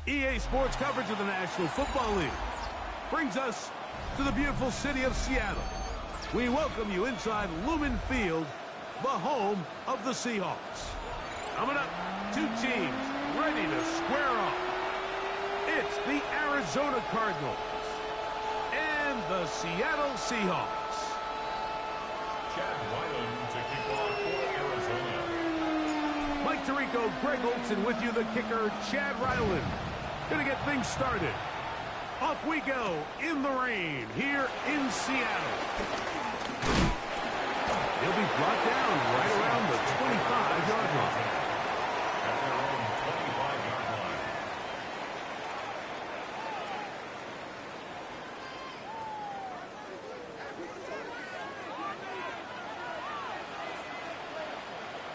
EA Sports coverage of the National Football League brings us to the beautiful city of Seattle. We welcome you inside Lumen Field, the home of the Seahawks. Coming up, two teams ready to square off. It's the Arizona Cardinals and the Seattle Seahawks. Chad Ryland to kick off for Arizona. Mike Tirico, Greg Olson with you, the kicker, Chad Ryland. Gonna get things started. Off we go in the rain here in Seattle. He'll be brought down right around the 25-yard line. At their own 25-yard line.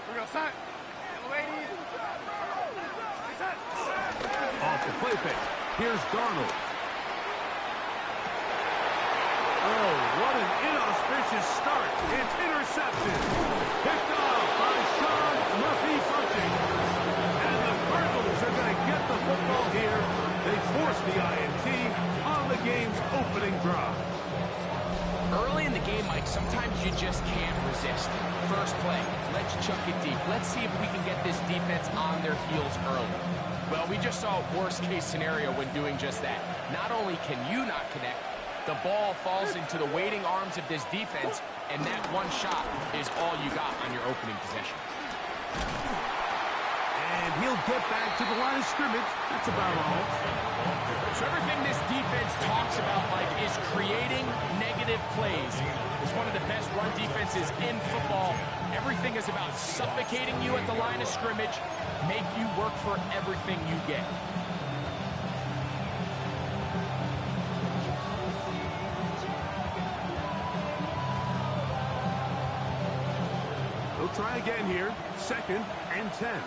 We're going to start. Off the play fake. Here's Darnold. Oh, what an inauspicious start. It's intercepted. Picked off by Sean Murphy-Bunting. And the Cardinals are going to get the football here. They force the INT on the game's opening drive. Early in the game, Mike, sometimes you just can't resist. First play, let's chuck it deep. Let's see if we can get this defense on their heels early. Well, we just saw a worst-case scenario when doing just that. Not only can you not connect, the ball falls into the waiting arms of this defense, and that one shot is all you got on your opening possession. And he'll get back to the line of scrimmage. That's about all. So everything this defense talks about, Mike, is creating negative plays. It's one of the best run defenses in football. Everything is about suffocating you at the line of scrimmage, make you work for everything you get. They'll try again here. 2nd and 10.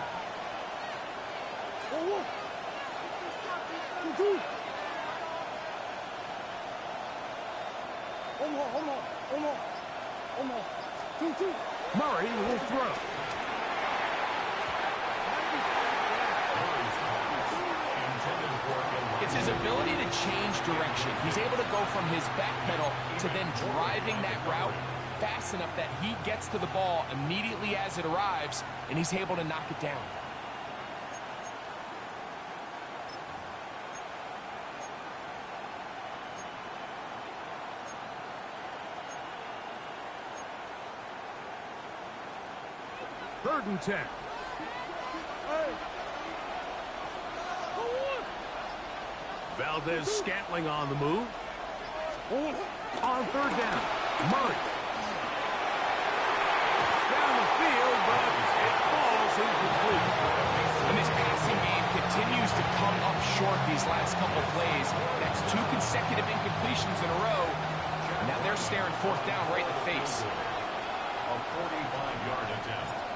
Murray will throw. It's his ability to change direction. He's able to go from his back pedal to then driving that route fast enough that he gets to the ball immediately as it arrives, and he's able to knock it down. Third and 10. Valdez-Scantling on the move. On third down, Murray. Down the field, but it falls incomplete. And this passing game continues to come up short these last couple plays. That's 2 consecutive incompletions in a row. Now they're staring fourth down right in the face. A 45-yard attempt.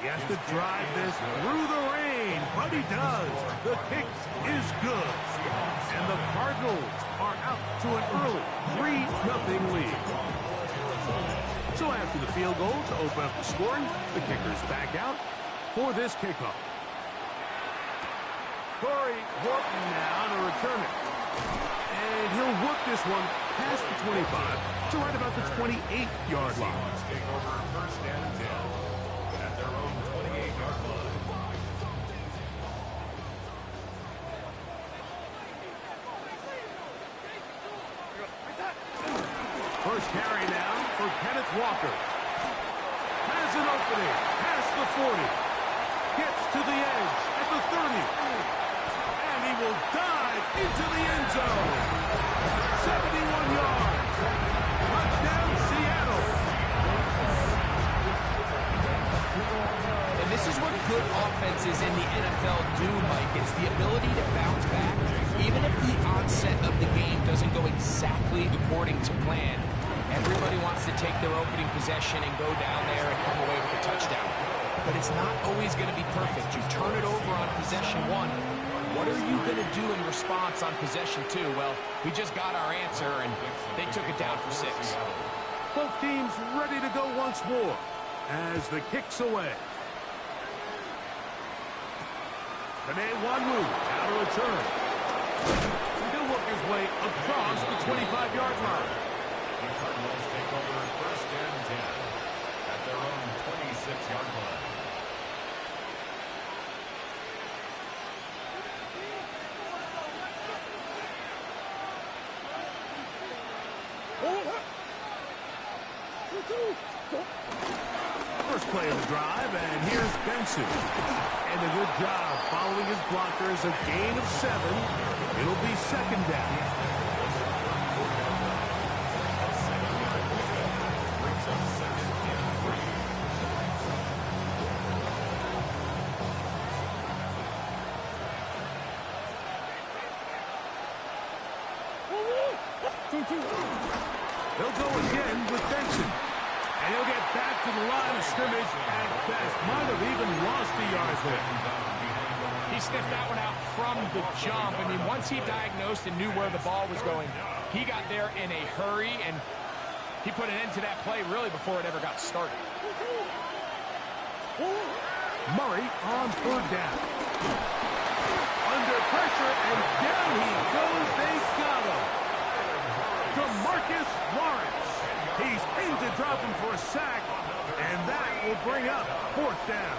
He has to drive this through the rain, but he does. The kick is good. And the Cardinals are out to an early 3-0 lead. So after the field goal to open up the scoring, the kicker's back out for this kickoff. Corey Horton now to return it. And he'll work this one past the 25 to right about the 28-yard line. Take over 1st and 10 at their own 28-yard line. First carry now for Kenneth Walker. Has an opening past the 40. Gets to the edge at the 30. And he will dive into the end zone. 71 yards. Touchdown, Seattle. And this is what good offenses in the NFL do, Mike. It's the ability to bounce back. Even if the onset of the game doesn't go exactly according to plan, everybody wants to take their opening possession and go down there and come away with a touchdown. But it's not always going to be perfect. You turn it over on possession 1. What are you going to do in response on possession 2? Well, we just got our answer, and they took it down for 6. Both teams ready to go once more. as the kick's away. Kane-Wanwu out of return. He'll work his way across the 25-yard line. The Cardinals take over first and 10 at their own 26-yard line. First play of the drive, and here's Benson. And a good job following his blockers, a gain of 7. It'll be second down. They'll go again with Benson. And he'll get back to the line of scrimmage at best. Might have even lost a yard there. He sniffed that one out from the jump. I mean, once he diagnosed and knew where the ball was going, he got there in a hurry, and he put an end to that play really before it ever got started. Murray on third down. Under pressure, and down he goes. They got him. DeMarcus Lawrence. He's aimed to drop him for a sack, and that will bring up fourth down.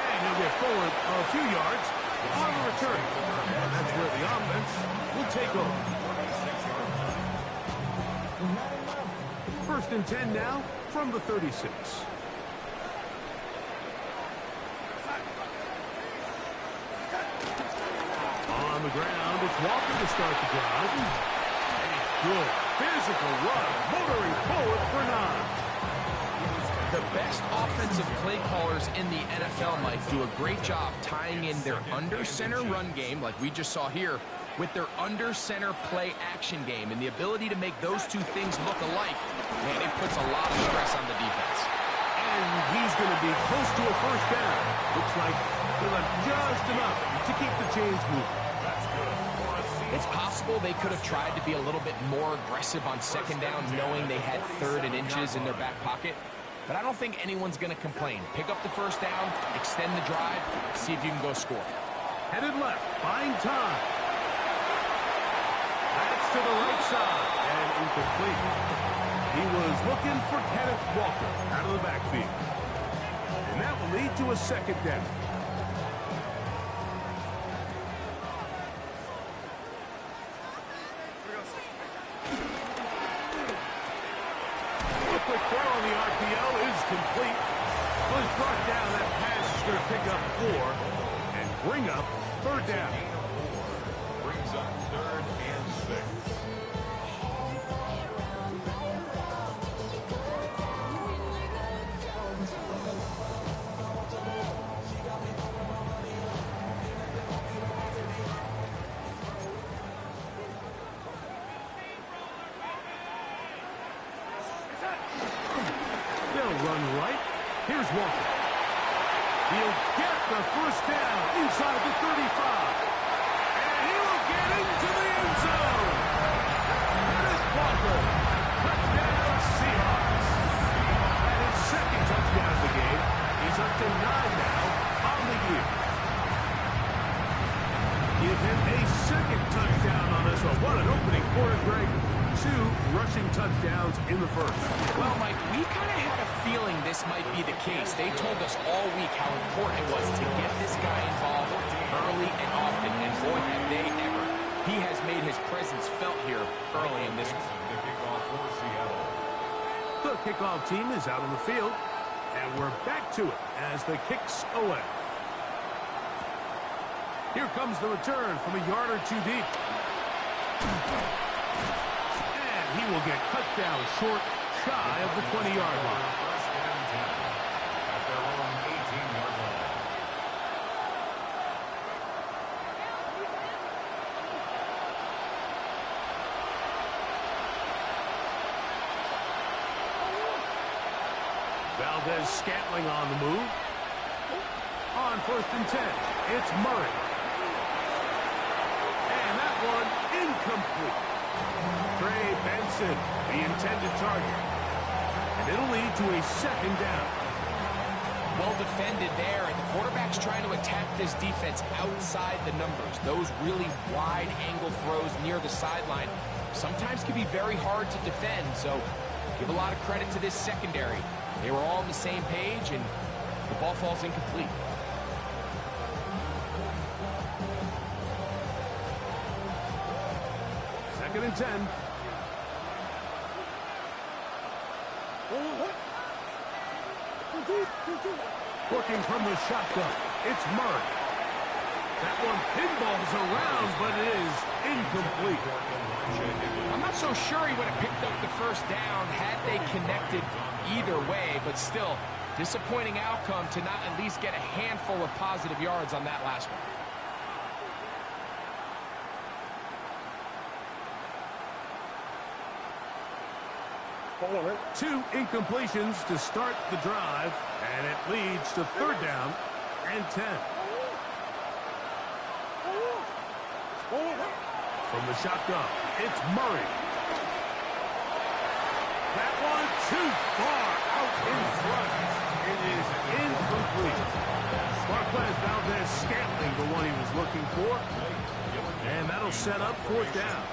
And he'll get forward a few yards on the return. And that's where the offense will take over. First and 10 now from the 36. On the ground, it's Walker to start the drive. A good physical run, motoring forward for 9. The best offensive play callers in the NFL, Mike, do a great job tying in their under-center run game, like we just saw here, with their under-center play action game. And the ability to make those two things look alike, man, it puts a lot of stress on the defense. And he's going to be close to a first down. Looks like he'll have just enough to keep the chains moving. It's possible they could have tried to be a little bit more aggressive on second down, knowing they had 3rd and inches in their back pocket. But I don't think anyone's going to complain. Pick up the first down, extend the drive, see if you can go score. Headed left, buying time. That's to the right side, and incomplete. He was looking for Kenneth Walker out of the backfield. And that will lead to a second down. A quick throw on the RPO is complete. Was brought down. That pass is going to pick up 4 and bring up third down. Brings up 3rd and 6. They'll run right. Here's Walker. He'll get the first down inside the 35. And he will get into the end zone. Kenneth Walker, touchdown Seahawks. And his second touchdown of the game. He's up to 9 now on the year. Give him a second touchdown on this one. What an opening quarter, Greg. 2 rushing touchdowns in the first. Well, Mike, we kind of had a feeling this might be the case. They told us all week how important it was to get this guy involved early and often, and boy, have they ever. He has made his presence felt here early in this one. The kickoff for Seattle. The kickoff team is out on the field, and we're back to it as the kick's away. Here comes the return from a yard or 2 deep. He will get cut down short, shy of the 20-yard line. First and 10 at their own 18-yard line. Valdez-Scantling on the move. On 1st and 10, it's Murray. And that one incomplete. Trey Benson, the intended target. And it'll lead to a 2nd down. Well defended there, and the quarterback's trying to attack this defense outside the numbers. Those really wide angle throws near the sideline sometimes can be very hard to defend, so give a lot of credit to this secondary. They were all on the same page, and the ball falls incomplete. Second and 10. Working from the shotgun, it's Murray. That one pinballs around, but it is incomplete. I'm not so sure he would have picked up the 1st down had they connected either way, but still, disappointing outcome to not at least get a handful of positive yards on that last one. 2 incompletions to start the drive, and it leads to 3rd down and 10. From the shotgun, it's Murray. That one too far out in front. It is incomplete. Marquez Valdez-Scantling, the one he was looking for. And that'll set up 4th down.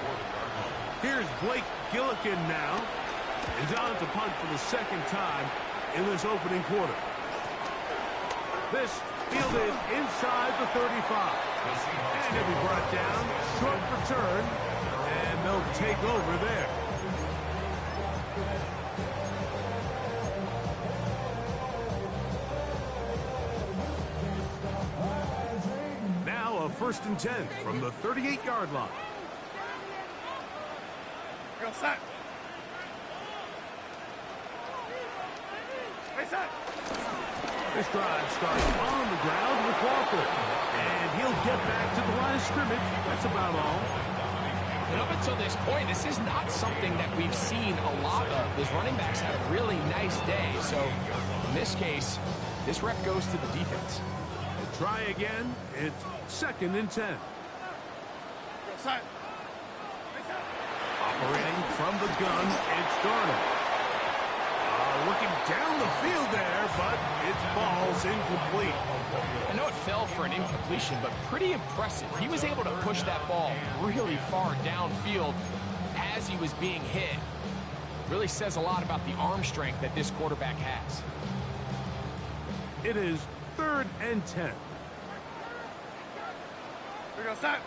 Here's Blake Gillikin now. Is on to punt for the 2nd time in this opening quarter. This fielded inside the 35. And he'll be brought down. Short return. And they'll take over there. Now a 1st and 10 from the 38-yard line. Go set. This drive starts on the ground with Walker. And he'll get back to the line of scrimmage. That's about all. And up until this point, this is not something that we've seen a lot of. These running backs had a really nice day. So in this case, this rep goes to the defense. We'll try again. It's 2nd and 10. Operating from the gun, it's Darnold. Looking down the field there, but it falls incomplete. I know it fell for an incompletion, but pretty impressive. He was able to push that ball really far downfield as he was being hit. Really says a lot about the arm strength that this quarterback has. It is 3rd and 10. We go set.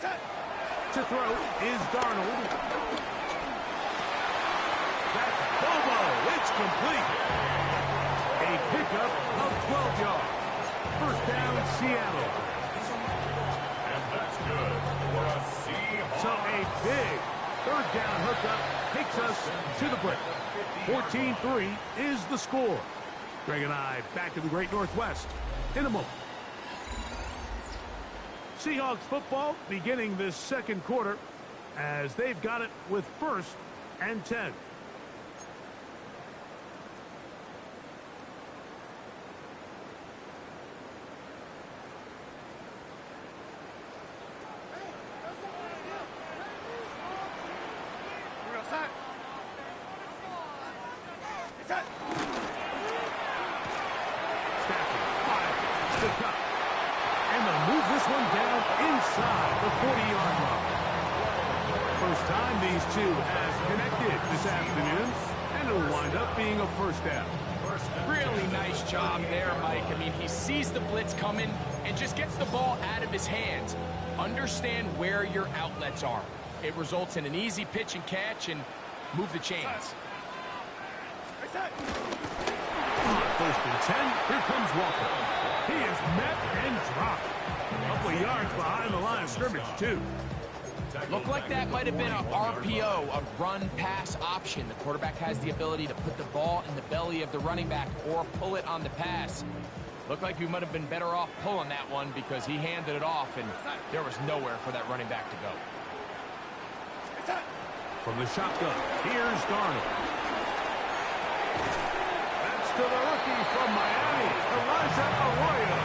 Set. To throw is Darnold. That's Bobo. It's complete. A pickup of 12 yards. 1st down, Seattle. And that's good for a Seahawks. So a big 3rd down hookup takes us to the break. 14-3 is the score. Greg and I back in the Great Northwest in a moment. Seahawks football beginning this 2nd quarter as they've got it with 1st and 10. Being a 1st down. Really nice job there, Mike. I mean, he sees the blitz coming and just gets the ball out of his hands. Understand where your outlets are. It results in an easy pitch and catch and move the chains. On 1st and 10, here comes Walker. He is met and dropped. A couple of yards behind the line of scrimmage, too. Looked like that might have been an RPO, a run-pass option. The quarterback has the ability to put the ball in the belly of the running back or pull it on the pass. Looked like he might have been better off pulling that one because he handed it off, and there was nowhere for that running back to go. From the shotgun, here's Darnold. That's to the rookie from Miami, Elijah Arroyo.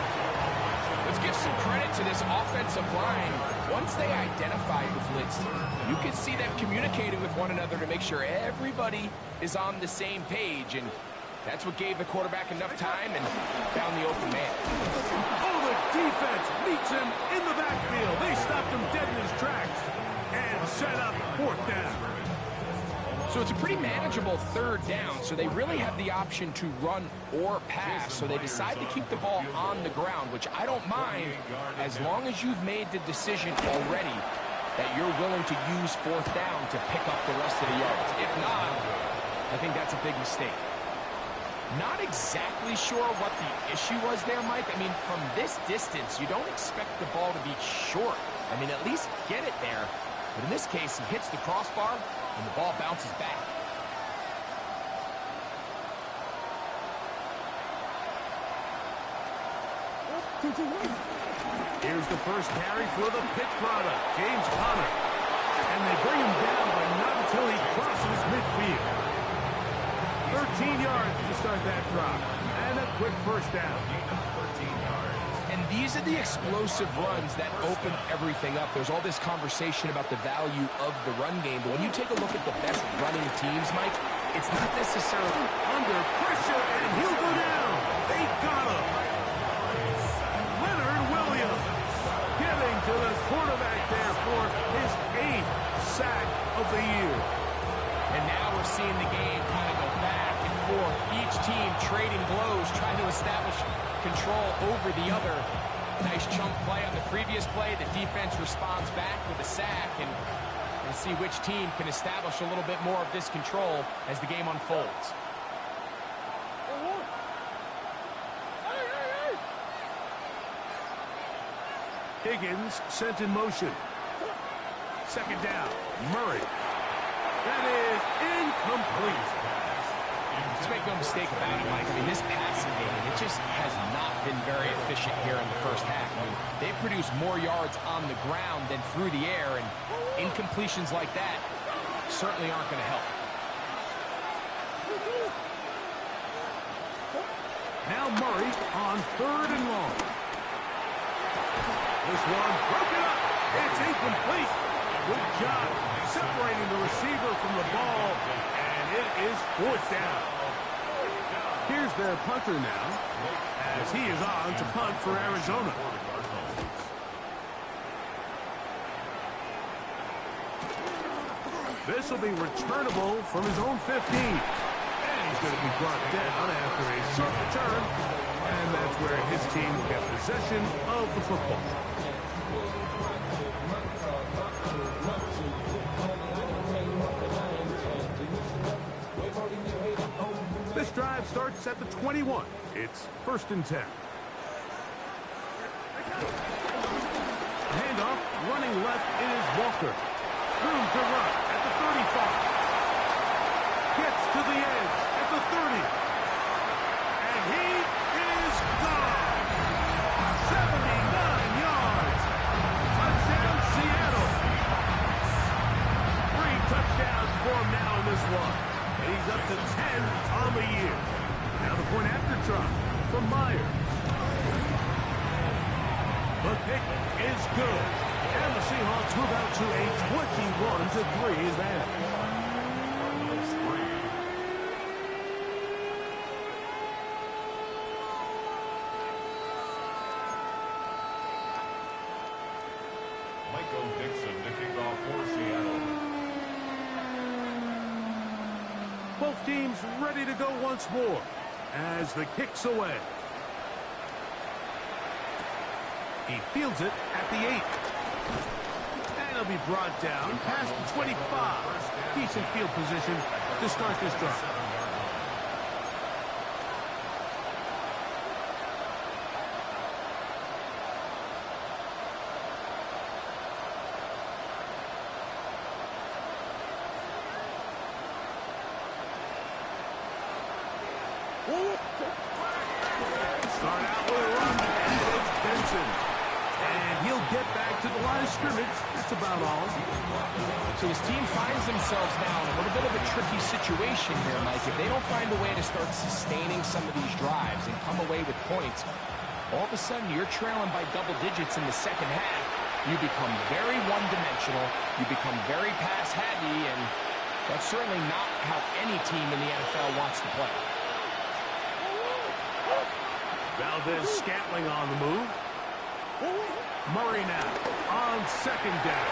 Let's give some credit to this offensive line. Once they identified the blitz, you can see them communicating with one another to make sure everybody is on the same page, and that's what gave the quarterback enough time and found the open man. Oh, the defense meets him in the backfield. They stopped him dead in his tracks and set up fourth down. So it's a pretty manageable third down, so they really have the option to run or pass, so they decide to keep the ball on the ground, which I don't mind as long as you've made the decision already that you're willing to use fourth down to pick up the rest of the yards. If not, I think that's a big mistake. Not exactly sure what the issue was there, Mike. I mean, from this distance, you don't expect the ball to be short. I mean, at least get it there. But in this case, he hits the crossbar, and the ball bounces back. Here's the first carry for the pitch product, James Conner. And they bring him down, but not until he crosses midfield. 13 yards to start that drop. And a quick first down. 13 yards. And these are the explosive runs that open everything up. There's all this conversation about the value of the run game, but when you take a look at the best running teams, Mike, it's not necessarily Under pressure, and he'll go down. They got him. Leonard Williams getting to the quarterback there for his 8th sack of the year. And now we're seeing the game kind of go back and forth. Each team trading blows, trying to establish control over the other. Nice chunk play on the previous play. The defense responds back with a sack, and we'll see which team can establish a little bit more of this control as the game unfolds. Higgins sent in motion. Second down, Murray. That is incomplete. Let's make no mistake about it, Mike. I mean, this passing game, it just has not been very efficient here in the first half. I mean, they've produced more yards on the ground than through the air, and incompletions like that certainly aren't going to help. Now Murray on 3rd and long. This one broken up. It's incomplete. Good job separating the receiver from the ball, and it is 4th down. Here's their punter now, as he is on to punt for Arizona. This will be returnable from his own 15. And he's going to be brought down after a short return, and that's where his team will get possession of the football. This drive starts at the 21. It's 1st and 10. Handoff, running left is Walker. Room to run at the 35. Gets to the edge at the 30. And he is gone. 79 yards. Touchdown, Seattle. 3 touchdowns for him now in this one. He's up to 10 on the year. Now the point after try from Myers. The kick is good. And the Seahawks move out to a 21-3 advantage. Cardinals 3. Michael Dixon to kick off for Seattle. Both teams ready to go once more as the kick's away. He fields it at the 8. And he'll be brought down past the 25. Decent field position to start this drive. Start out with a run, and it's Benson. And he'll get back to the line of scrimmage. That's about all. So his team finds themselves now in a little bit of a tricky situation here, Mike. If they don't find a way to start sustaining some of these drives and come away with points, all of a sudden you're trailing by double digits in the second half. You become very one-dimensional. You become very pass-heavy, and that's certainly not how any team in the NFL wants to play. Valdez-Scantling on the move. Murray now on second down.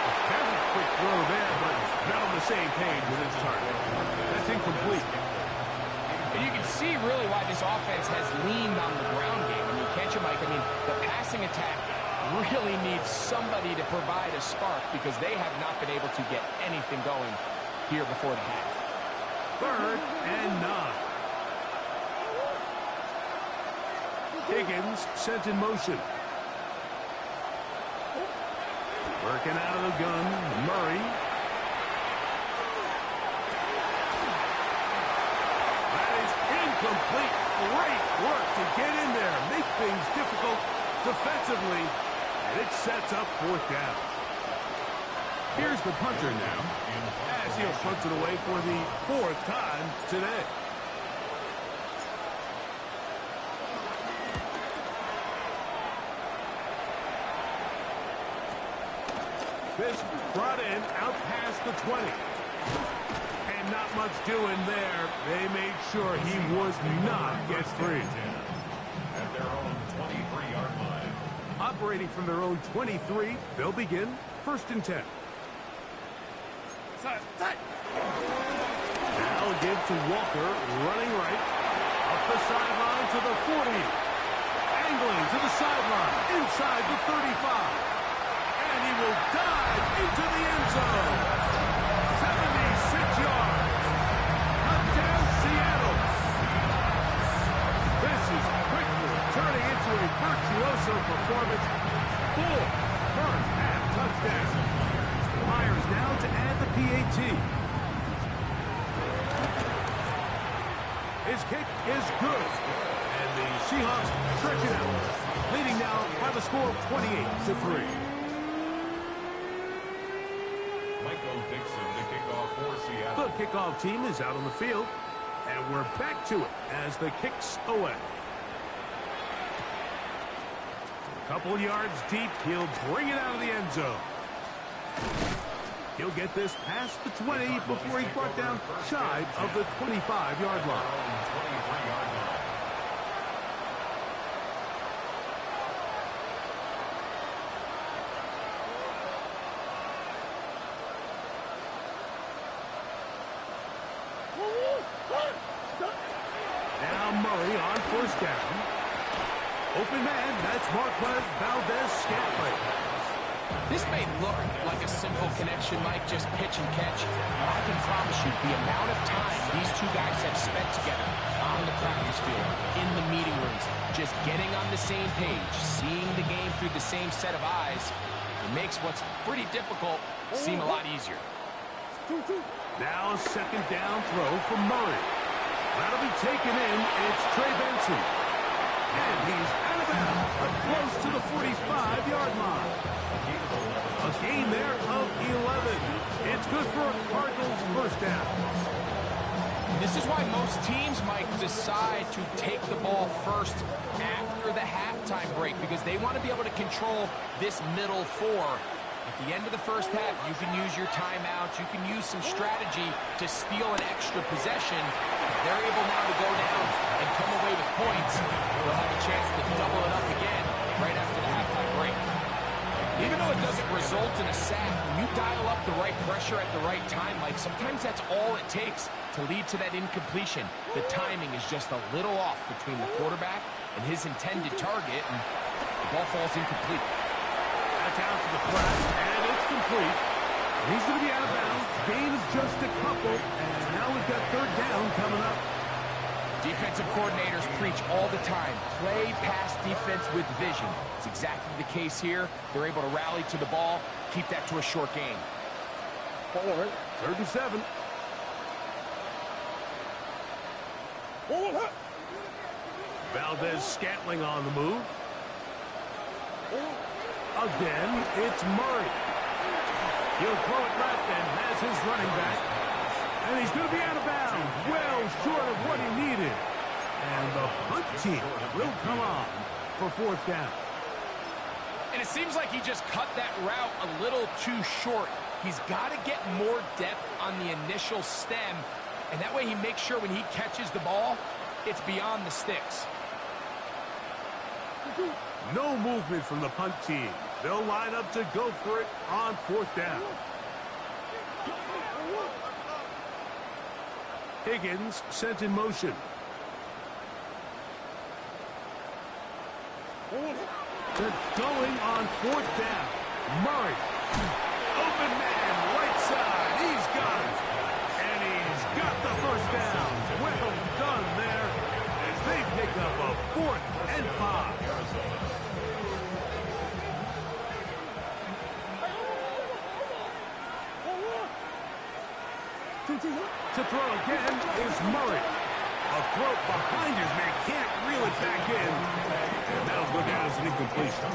A very quick throw there, but not on the same page with his target. That's incomplete. And you can see really why this offense has leaned on the ground game. I mean, can't you, Mike? I mean, the passing attack really needs somebody to provide a spark because they have not been able to get anything going here before the half. 3rd and 9. Higgins sent in motion. Working out of the gun, Murray. That is incomplete. Great work to get in there, make things difficult defensively, and it sets up 4th down. Here's the punter now, as he'll punt it away for the 4th time today. This brought in out past the 20. And not much doing there. They made sure he would not get free. At their own 23-yard line. Operating from their own 23, they'll begin 1st and 10. Now give to Walker, running right. Up the sideline to the 40. Angling to the sideline, inside the 35. And he will dive into the end zone. 76 yards. Touchdown, Seattle. This is quickly turning into a virtuoso performance. 4 first-half touchdowns. Myers now to add the PAT. His kick is good. And the Seahawks stretch it out, leading now by the score of 28-3. Michael Dixon to kick off for Seattle. The kickoff team is out on the field, and we're back to it as the kick's away. A couple yards deep, he'll bring it out of the end zone. He'll get this past the 20 before he's brought down shy of the 25-yard line. 23-yard line. Now Murray on 1st down. Open man, that's Marquez Valdez-Scantling. This may look like a simple connection, Mike, just pitch and catch, but I can promise you the amount of time these two guys have spent together on the practice field, in the meeting rooms, just getting on the same page, seeing the game through the same set of eyes, it makes what's pretty difficult seem a lot easier. Now a 2nd down throw from Murray. That'll be taken in, and it's Trey Benson. And he's out of bounds, up close to the 45-yard line. A gain there of 11. It's good for a Cardinals 1st down. This is why most teams might decide to take the ball first after the halftime break, because they want to be able to control this middle 4. At the end of the first half, you can use your timeouts. You can use some strategy to steal an extra possession. If they're able now to go down and come away with points, they'll have a chance to double it up again right after the halftime break. Even though it doesn't result in a sack, when you dial up the right pressure at the right time, Mike, sometimes that's all it takes to lead to that incompletion. The timing is just a little off between the quarterback and his intended target, and the ball falls incomplete. That's out to the flat, and it's complete. And he's going to be out of bounds. Gain of just a couple, and now we've got 3rd down coming up. Defensive coordinators preach all the time, play pass defense with vision. It's exactly the case here. They're able to rally to the ball, keep that to a short gain. 3rd and 7. Valdez-Scantling on the move. Again, it's Murray. He'll throw it left and has his running back. And he's going to be out of bounds, well short of what he needed. And the punt team will come on for fourth down. And it seems like he just cut that route a little too short. He's got to get more depth on the initial stem, and that way he makes sure when he catches the ball, it's beyond the sticks. No movement from the punt team. They'll line up to go for it on fourth down. Higgins sent in motion. They're going on fourth down. Murray. Open man, right side. He's got it. And he's got the first down. Well done there as they pick up a 4th and 5. To throw again is Murray. A throw behind his man, can't reel it back in. And that'll go down as an incompletion.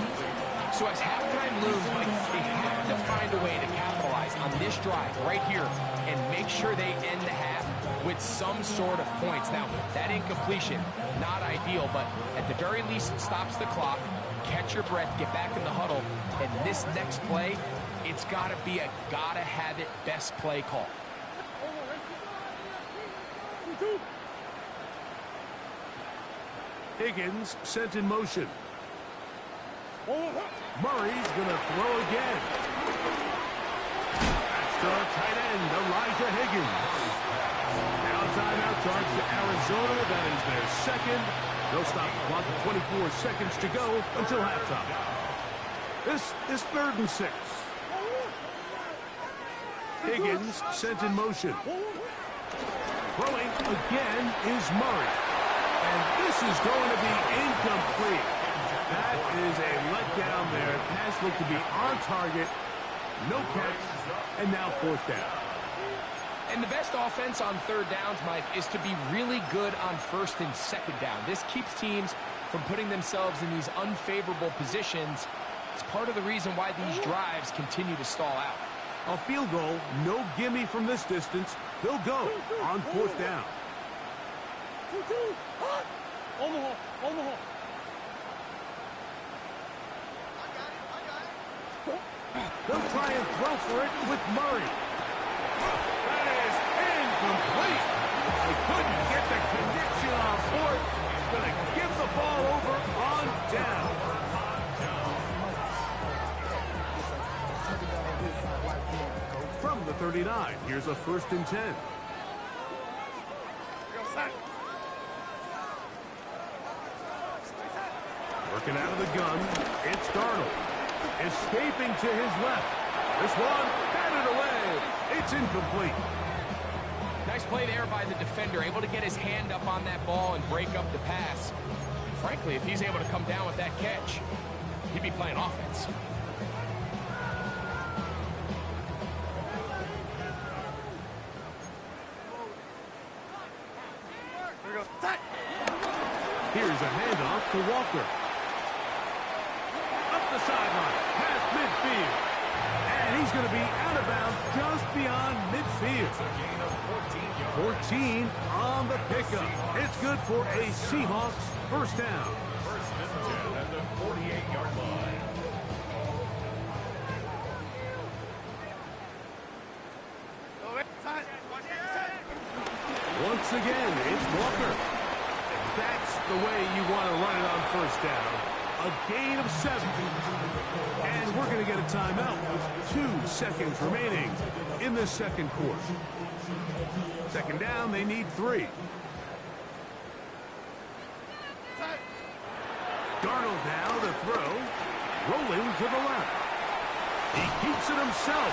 So as halftime looms, Mike, they have to find a way to capitalize on this drive right here and make sure they end the half with some sort of points. Now, that incompletion, not ideal, but at the very least, it stops the clock. Catch your breath, get back in the huddle, and this next play, it's got to be a gotta-have-it best play call. Higgins sent in motion. Murray's going to throw again. That's the tight end, Elijah Higgins. Now timeout charge to Arizona. That is their second. They'll stop the clock at 24 seconds to go until halftime. This is 3rd and 6. Higgins sent in motion. Throwing again is Murray. And this is going to be incomplete. That is a letdown there. Pass looked to be on target. No catch. And now 4th down. And the best offense on 3rd downs, Mike, is to be really good on 1st and 2nd down. This keeps teams from putting themselves in these unfavorable positions. It's part of the reason why these drives continue to stall out. A field goal, no gimme from this distance. They'll go on 4th down. They'll try and throw for it with Murray. That is incomplete. They couldn't get the connection on 4th. Going to give the ball over on down. From the 39, here's a 1st and 10. Working out of the gun, it's Darnold. Escaping to his left. This one, batted away. It's incomplete. Nice play there by the defender, able to get his hand up on that ball and break up the pass. Frankly, if he's able to come down with that catch, he'd be playing offense. Here's a handoff to Walker. Up the sideline, past midfield. And he's going to be out of bounds just beyond midfield. 14 on the pickup. It's good for a Seahawks 1st down. 1st and 10 at the 48-yard line. Once again, it's Walker. That's the way you want to run it on 1st down. A gain of 7. And we're going to get a timeout with 2 seconds remaining in the 2nd quarter. 2nd down, they need 3. Darnold now to throw. Rolling to the left. He keeps it himself.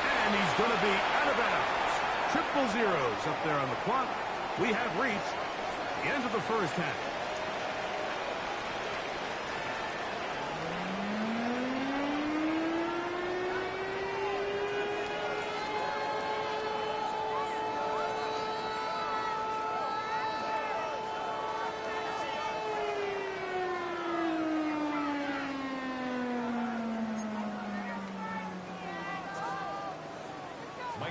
And he's going to be out of bounds. 000 up there on the clock. We have reached the end of the 1st half.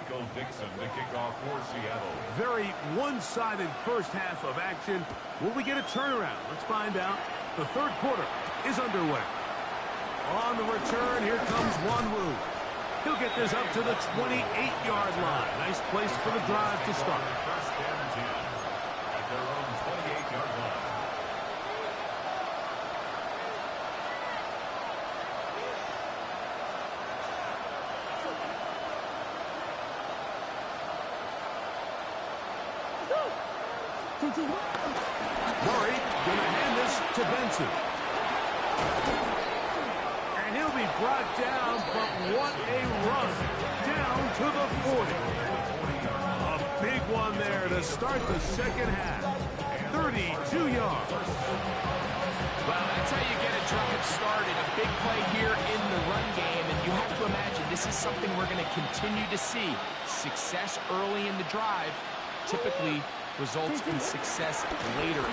Michael Dixon to kick off for Seattle. Very one-sided first half of action. Will we get a turnaround? Let's find out. The third quarter is underway. On the return, here comes Wanwu. He'll get this up to the 28-yard line. Nice place for the drive to start. First and 10 at their own 28-yard line. Murray gonna hand this to Benson. And he'll be brought down, but what a run down to the 40. A big one there to start the second half. 32 yards. Well, that's how you get a drive started. A big play here in the run game, and you have to imagine this is something we're going to continue to see. Success early in the drive typically results in success later in the game.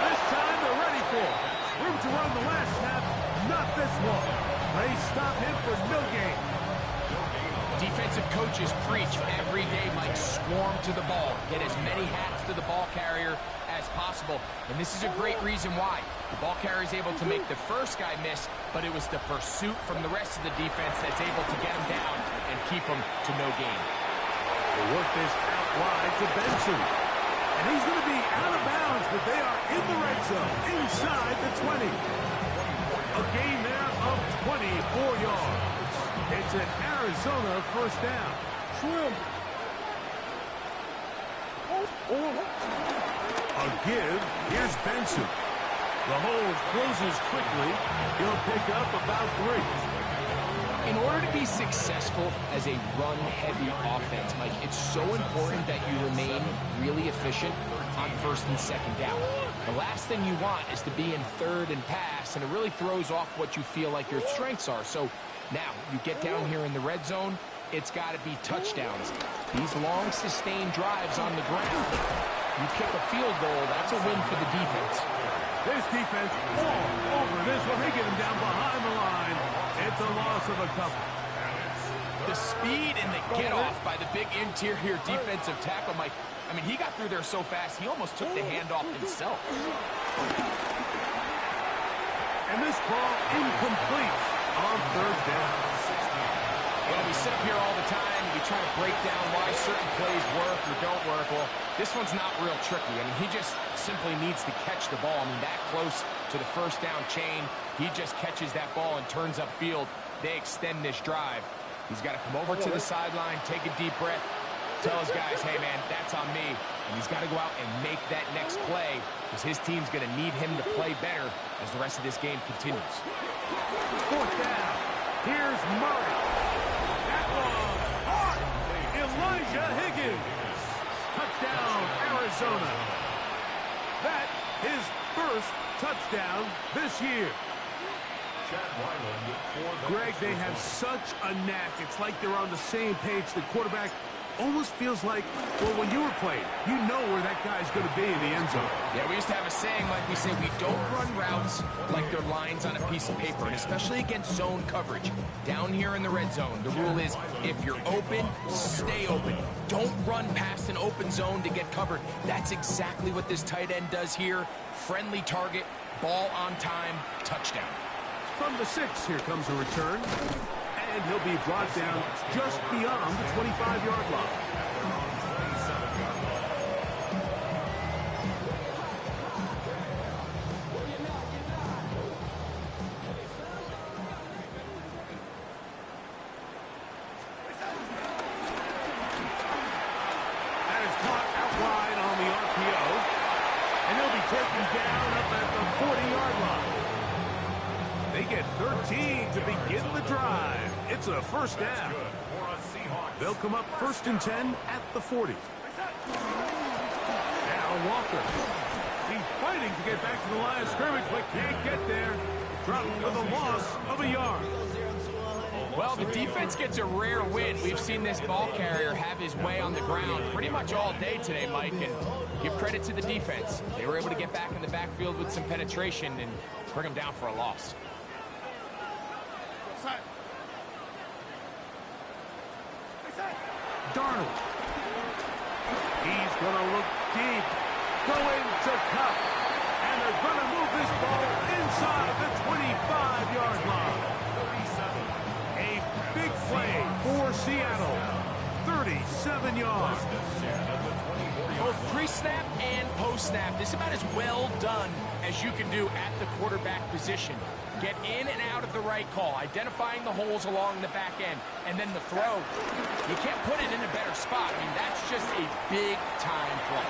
This time they're ready for it. Room to run the last snap, not this one. They stop him for no gain. Defensive coaches preach every day, Mike, swarm to the ball. Get as many hats to the ball carrier as possible. And this is a great reason why. The ball carrier is able to make the first guy miss, but it was the pursuit from the rest of the defense that's able to get him down and keep him to no gain. They work this out wide to Benson. And he's going to be out of bounds, but they are in the red zone, inside the 20. A gain there of 24 yards. It's an Arizona first down. A give. Here's Benson. The hole closes quickly. He'll pick up about 3. In order to be successful as a run-heavy offense, Mike, it's so important that you remain really efficient on first and second down. The last thing you want is to be in third and pass, and it really throws off what you feel like your strengths are. So now you get down here in the red zone, it's got to be touchdowns. These long, sustained drives on the ground, you kick a field goal, that's a win for the defense. This defense all over this one. They get him down behind the line. It's a loss of a couple. The speed and the get-off by the big interior defensive tackle, Mike. I mean, he got through there so fast, he almost took the handoff himself. And this ball incomplete on third down. Well, we sit up here all the time, we try to break down why certain plays work or don't work. Well, this one's not real tricky. I mean, he just simply needs to catch the ball. I mean, that close to the first down chain, he just catches that ball and turns upfield. They extend this drive. He's got to come over to the sideline, take a deep breath, tell his guys, hey, man, that's on me. And he's got to go out and make that next play because his team's going to need him to play better as the rest of this game continues. Fourth down. Here's Murray. That one hard. Elijah Higgins. Touchdown, Arizona. That his first touchdown this year. Greg, they have such a knack. It's like they're on the same page. The quarterback almost feels like, well, when you were playing, you know where that guy's going to be in the end zone. Yeah, we used to have a saying, like we say, we don't run routes like they're lines on a piece of paper, and especially against zone coverage. Down here in the red zone, the rule is if you're open, stay open. Don't run past an open zone to get covered. That's exactly what this tight end does here. Friendly target, ball on time, touchdown. From the 6, here comes a return. And he'll be brought down just beyond the 25-yard line. That is caught out wide on the RPO. And he'll be taken down up at the 40-yard line. They get 13 to begin the drive. It's a first down. They'll come up first and 10 at the 40. Now Walker. He's fighting to get back to the line of scrimmage, but can't get there. Dropped for the loss of a yard. Well, the defense gets a rare win. We've seen this ball carrier have his way on the ground pretty much all day today, Mike, and give credit to the defense. They were able to get back in the backfield with some penetration and bring him down for a loss. outside. Inside. Darnold. He's going to look deep. Going to Kupp. And they're going to move this ball inside the 25-yard line. 37. A big play for Seattle. 37 yards. Both pre-snap and post-snap, this is about as well done as you can do at the quarterback position. Get in and out of the right call, identifying the holes along the back end, and then the throw. You can't put it in a better spot. I mean, that's just a big-time play.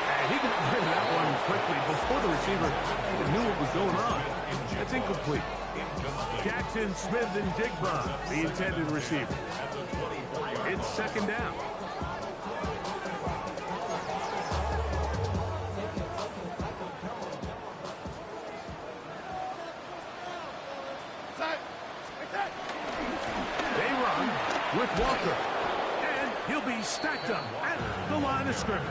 And he can bring that one quickly before the receiver even knew what was going on. That's incomplete. Jackson, Smith, and Digba, the intended receiver. It's second down. They run with Walker. And he'll be stacked up at the line of scrimmage.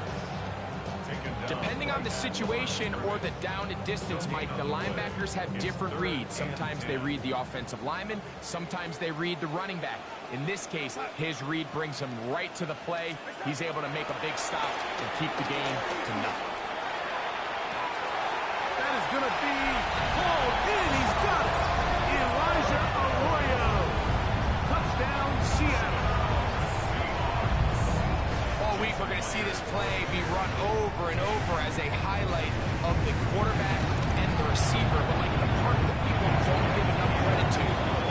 Depending on the situation or the down and distance, Mike, the linebackers have different reads. Sometimes they read the offensive lineman. Sometimes they read the running back. In this case, his read brings him right to the play. He's able to make a big stop and keep the game to nothing. That is going to be called in. He's got it. Elijah Arroyo. Touchdown, Seattle. All week, we're going to see this play be run over and over as a highlight of the quarterback and the receiver. But like the part that people don't give enough credit to,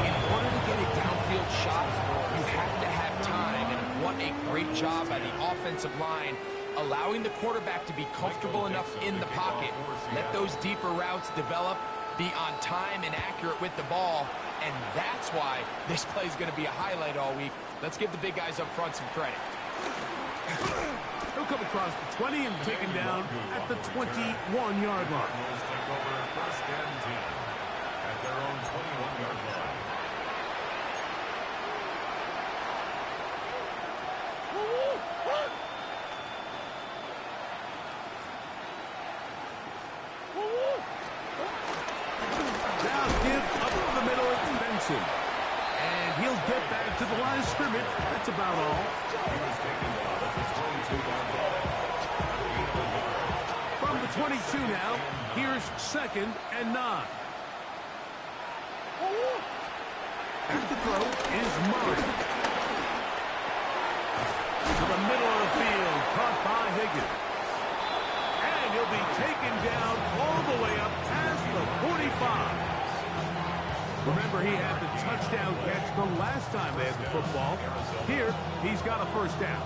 in order to get a downfield shot, you have to have time. And what a great job by the offensive line, allowing the quarterback to be comfortable enough in the pocket. Let those deeper routes develop, be on time and accurate with the ball. And that's why this play is going to be a highlight all week. Let's give the big guys up front some credit. He'll come across the 20 and taken down at the 21-yard line. Cardinals take over first and 10 at their own 21-yard line. Now give up the middle at Benson. And he'll get back to the line of scrimmage. That's about all. He was taken down at the 22-yard line. From the 22 now, here's second and 9. At the throw is Murray. To the middle of the field, caught by Higgins. And he'll be taken down all the way up past the 45. Remember, he had the touchdown catch the last time they had the football. Here, he's got a first down.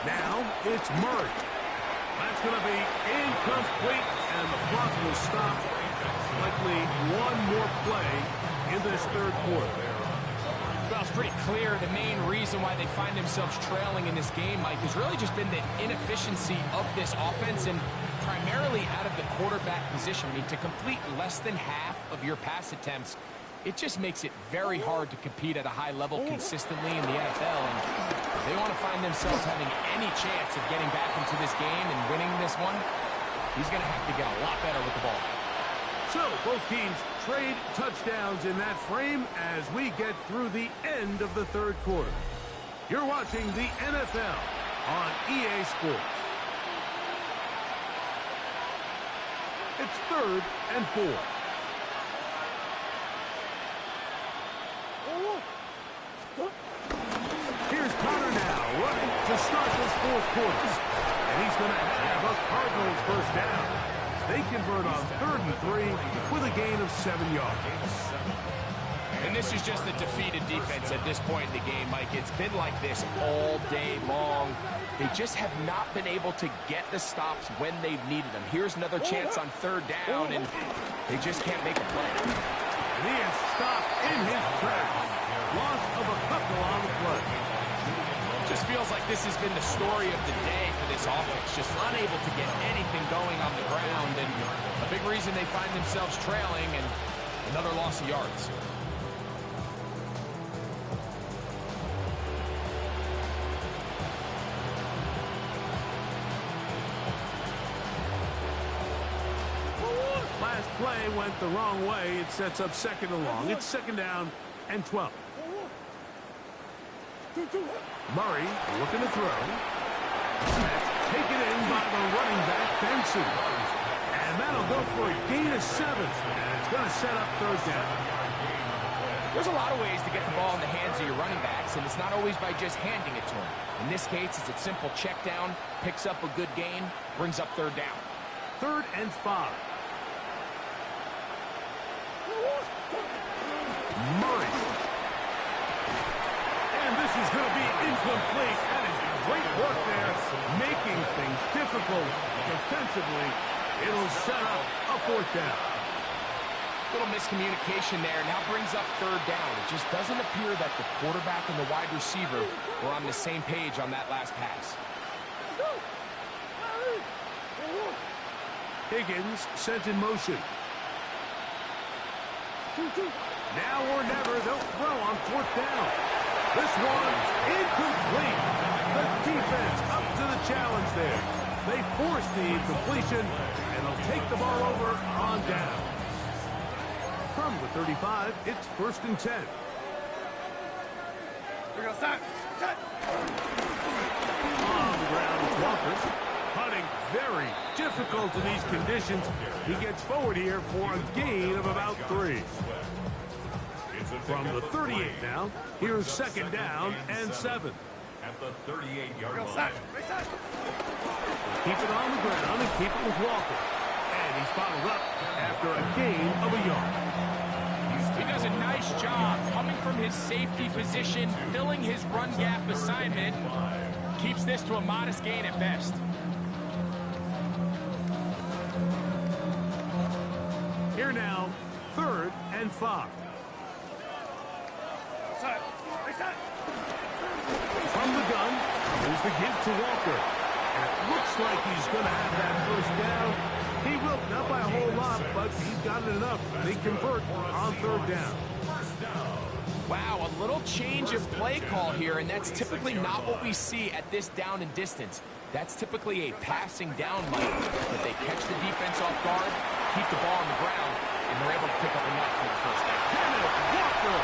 Now, it's Murray. That's going to be incomplete, and the clock will stop. Likely one more play in this third quarter. Well, it's pretty clear the main reason why they find themselves trailing in this game, Mike, has really just been the inefficiency of this offense and primarily out of the quarterback position. I mean, to complete less than half of your pass attempts, it just makes it very hard to compete at a high level consistently in the NFL. And if they want to find themselves having any chance of getting back into this game and winning this one, he's going to have to get a lot better with the ball. So, both teams trade touchdowns in that frame as we get through the end of the third quarter. You're watching the NFL on EA Sports. It's 3rd and 4. Here's Connor now running to start this fourth quarter. And he's going to have a Cardinals first down. They convert on 3rd and 3 with a gain of 7 yards. And this is just a defeated defense at this point in the game, Mike. It's been like this all day long. They just have not been able to get the stops when they've needed them. Here's another chance on 3rd down, and they just can't make a play. And he is stopped in his tracks. Loss of a couple on the play. Just feels like this has been the story of the day for this offense. Just unable to get anything going on the ground, and a big reason they find themselves trailing, and another loss of yards. play went the wrong way. It sets up second and long. It's second down and 12. Murray looking to throw. Taken in by the running back, Benson. And that'll go for a gain of 7. And it's going to set up third down. There's a lot of ways to get the ball in the hands of your running backs, and it's not always by just handing it to them. In this case, it's a simple check down, picks up a good gain, brings up third down. Third and 5. Murray. And this is going to be incomplete. That is great work there, making things difficult defensively. It'll set up a fourth down. Little miscommunication there. Now brings up third down. It just doesn't appear that the quarterback and the wide receiver were on the same page on that last pass. Higgins sent in motion. Now or never, they'll throw on fourth down. This one incomplete. The defense up to the challenge there. They force the incompletion, and they'll take the ball over on down. From the 35, it's first and 10. We go set. Set. On the ground with Walker. Hunting very difficult in these conditions. He gets forward here for a gain of about 3. From the 38 now, here's second down and 7. At the 38-yard line. Set. Keep it on the ground and keep it with Walker. And he's bottled up after a gain of a yard. He does a nice job coming from his safety position, filling his run gap assignment. Keeps this to a modest gain at best. Here now, third and 5. Set. Set. From the gun, there's the give to Walker. And it looks like he's going to have that first down. He will, not by a whole lot, but he's got it enough. They convert on third down. Wow, a little change of play call here, and that's typically not what we see at this down and distance. That's typically a passing down, Mike, but they catch the defense off guard, keep the ball on the ground, and they're able to pick up enough for the first down. Kenneth Walker.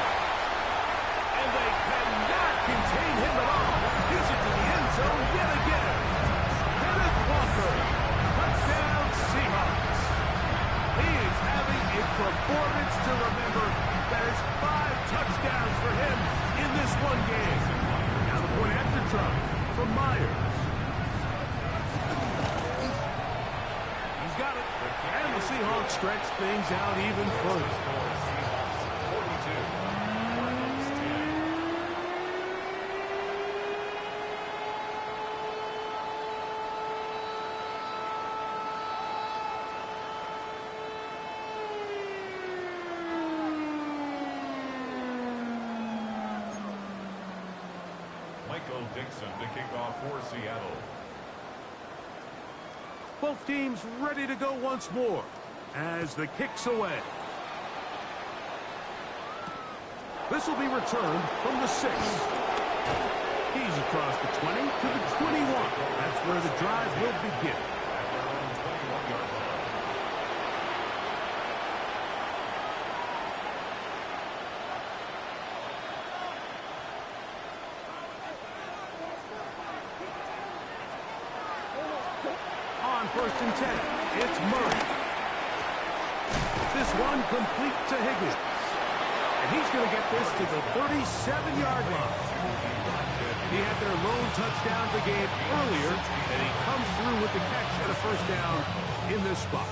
And they cannot contain him at all. Gives it to the end zone yet again. Kenneth Walker. Touchdown Seahawks. He is having a performance to remember. That is 5 touchdowns for him in this one game. Now the point after try from Myers. He's got it. And the Seahawks stretch things out even further. 42. Michael Dixon to kick off for Seattle. Both teams ready to go once more as the kick's away. This will be returned from the 6. He's across the 20 to the 21. That's where the drive will begin. At their own 21-yard line. On first and 10, it's Murray. This one complete to Higgins. And he's going to get this to the 37-yard line. He had their lone touchdown of the game earlier, and he comes through with the catch and a first down in this spot.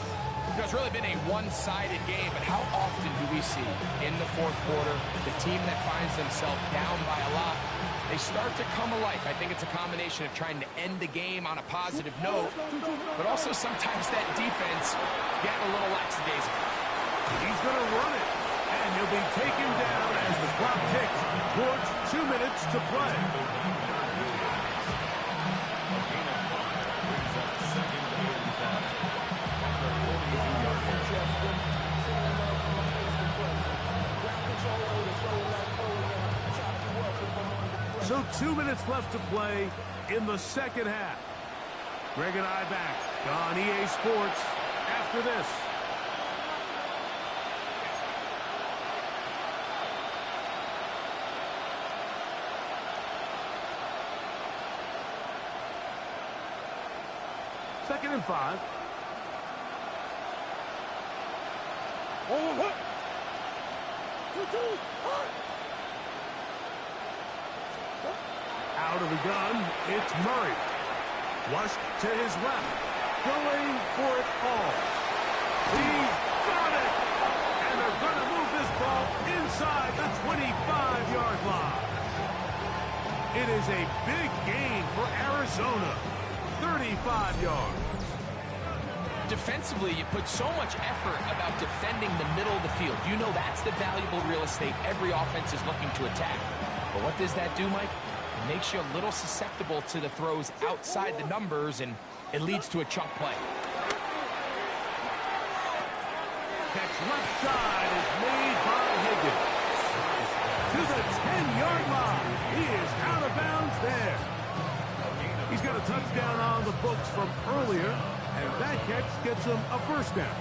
It's really been a one-sided game, but how often do we see in the fourth quarter the team that finds themselves down by a lot, they start to come alive. I think it's a combination of trying to end the game on a positive note, but also sometimes that defense getting a little lackadaisical. He's going to run it, and he'll be taken down as the clock ticks towards 2 minutes to play. So 2 minutes left to play in the second half. Greg and I back on EA Sports after this. 2nd and 5. Out of the gun, it's Murray. Flushed to his left. Going for it all. He's got it! And they're going to move this ball inside the 25-yard line. It is a big gain for Arizona. 35 yards. Defensively, you put so much effort about defending the middle of the field. You know that's the valuable real estate every offense is looking to attack. But what does that do, Mike? It makes you a little susceptible to the throws outside the numbers, and it leads to a chunk play. Catch left side is made by Higgins. To the 10-yard line. He is out of bounds there. He's got a touchdown on the books from earlier, and that catch gets him a first down.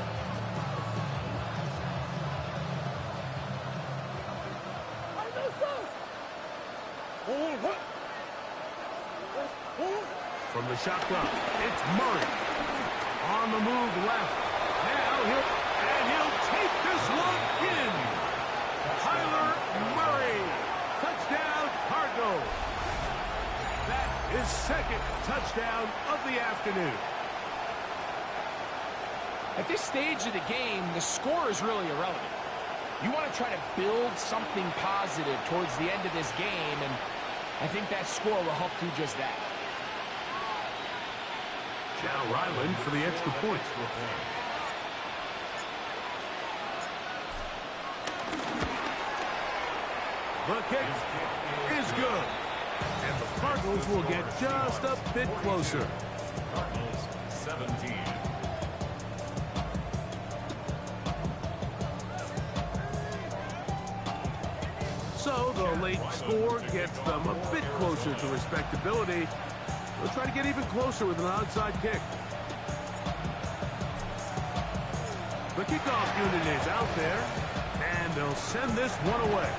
From the shotgun, it's Murray. On the move left. Now he'll take this one in. Kyler Murray. Touchdown, Cardinals. That is second touchdown of the afternoon. At this stage of the game, the score is really irrelevant. You want to try to build something positive towards the end of this game, and I think that score will help do just that. Now Ryland for the extra point. The kick is good. And the Cardinals will get just a bit closer. Cardinals 17. So the late score gets them a bit closer to respectability. They'll try to get even closer with an onside kick. The kickoff unit is out there, and they'll send this one away.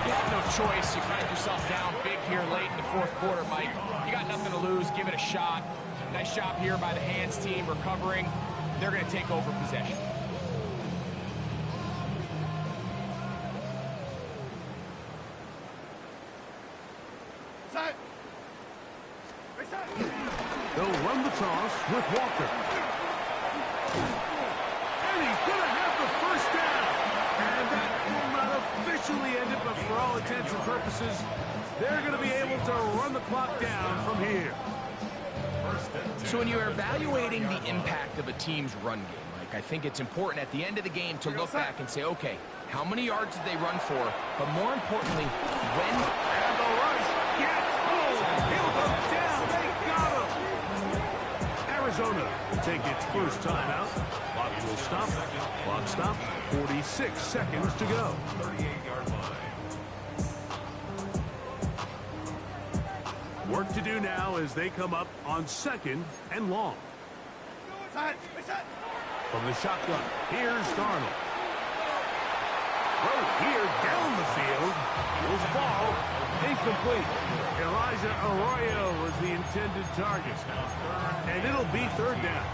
You have no choice. You find yourself down big here late in the fourth quarter, Mike. You got nothing to lose. Give it a shot. Nice job here by the hands team recovering. They're going to take over possession. They'll run the toss with Walker. And he's going to have the first down. And that will not officially end it, but for all intents and purposes, they're going to be able to run the clock down from here. So when you're evaluating the impact of a team's run game, Mike, I think it's important at the end of the game to look back and say, okay, how many yards did they run for? But more importantly, when... And the rush gets home. He'll go down. They got him. Arizona will take its first timeout. Clock will stop. Clock stop. 46 seconds to go. 38-yard line. Work to do now as they come up on 2nd and long. From the shotgun, here's Darnold. Throw here down the field. Will fall. Incomplete. Elijah Arroyo was the intended target. And it'll be third down.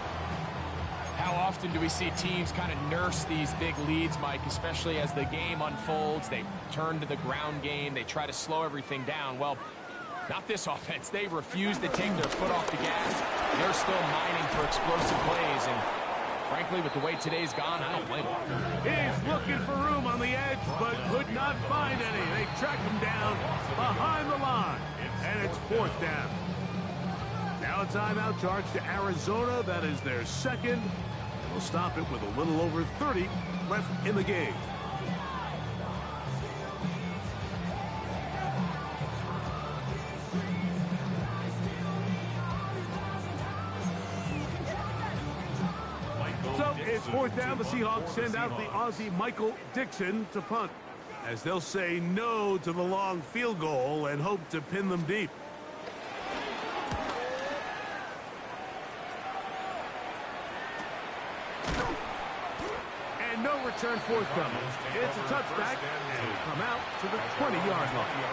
How often do we see teams kind of nurse these big leads, Mike, especially as the game unfolds? They turn to the ground game. They try to slow everything down. Well, not this offense. They refuse to take their foot off the gas. They're still mining for explosive plays, and frankly, with the way today's gone, I don't blame them. He's looking for room on the edge, but could not find any. They track him down behind the line, and it's fourth down. Now a timeout charge to Arizona. That is their second. And we'll stop it with a little over 30 left in the game. So it's fourth down. The Seahawks send out the Aussie Michael Dixon to punt, as they'll say no to the long field goal and hope to pin them deep. And no return forthcoming. It's a touchback, and will come out to the 20-yard line.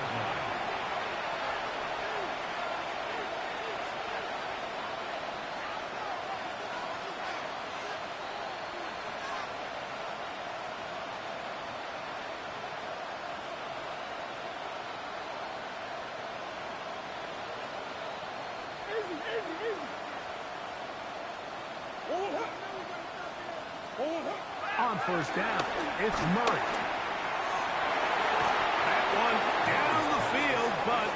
On first down, it's Murray. That one down the field, but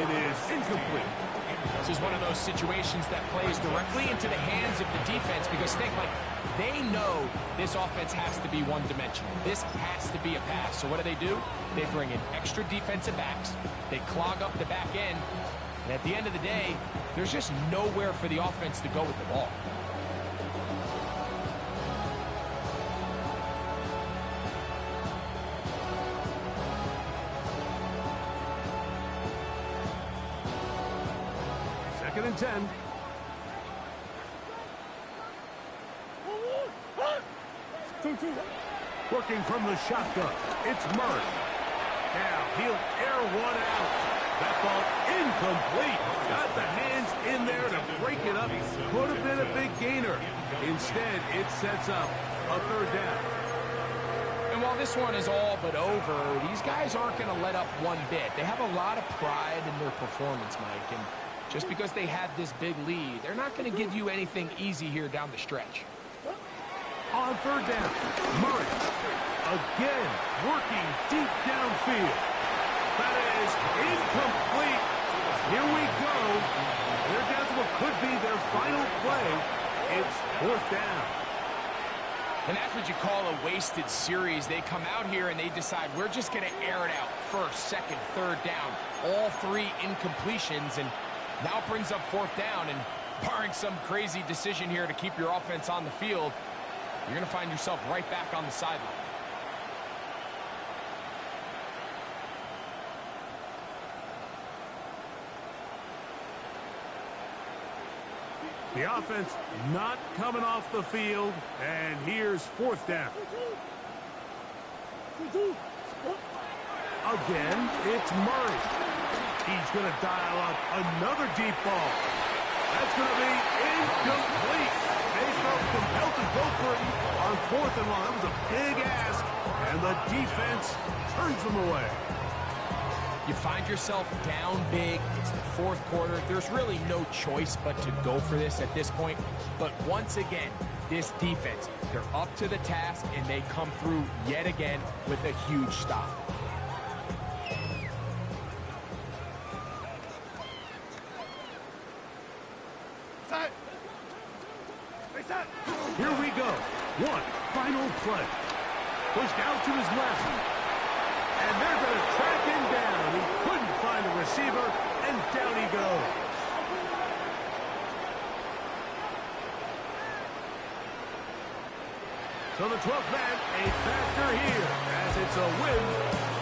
it is incomplete. This is one of those situations that plays directly into the hands of the defense because think, like, they know this offense has to be one-dimensional. This has to be a pass. So what do? They bring in extra defensive backs. They clog up the back end. And at the end of the day, there's just nowhere for the offense to go with the ball. Second and 10. Working from the shotgun, it's Murray. Now he'll air one out. That ball incomplete. Got the hands in there to break it up. Could have been a big gainer. Instead, it sets up a third down. And while this one is all but over, these guys aren't going to let up one bit. They have a lot of pride in their performance, Mike. And just because they had this big lead, they're not going to give you anything easy here down the stretch. On third down, Murray again working deep downfield. That is incomplete. Here we go. They're down to what could be their final play. It's fourth down. And that's what you call a wasted series. They come out here and they decide we're just going to air it out. First, second, third down. All three incompletions, and now it brings up fourth down. And barring some crazy decision here to keep your offense on the field, you're going to find yourself right back on the sideline. The offense not coming off the field, and here's fourth down. Again, it's Murray. He's going to dial up another deep ball. That's going to be incomplete. They felt compelled to go for it on fourth and long. That was a big ask, and the defense turns them away. You find yourself down big. It's the fourth quarter. There's really no choice but to go for this at this point. But once again, this defense, they're up to the task, and they come through yet again with a huge stop. Here we go. One final play. Pushed out to his left. And they're going to track him down. He couldn't find a receiver, and down he goes. So the 12th man, a factor here, as it's a win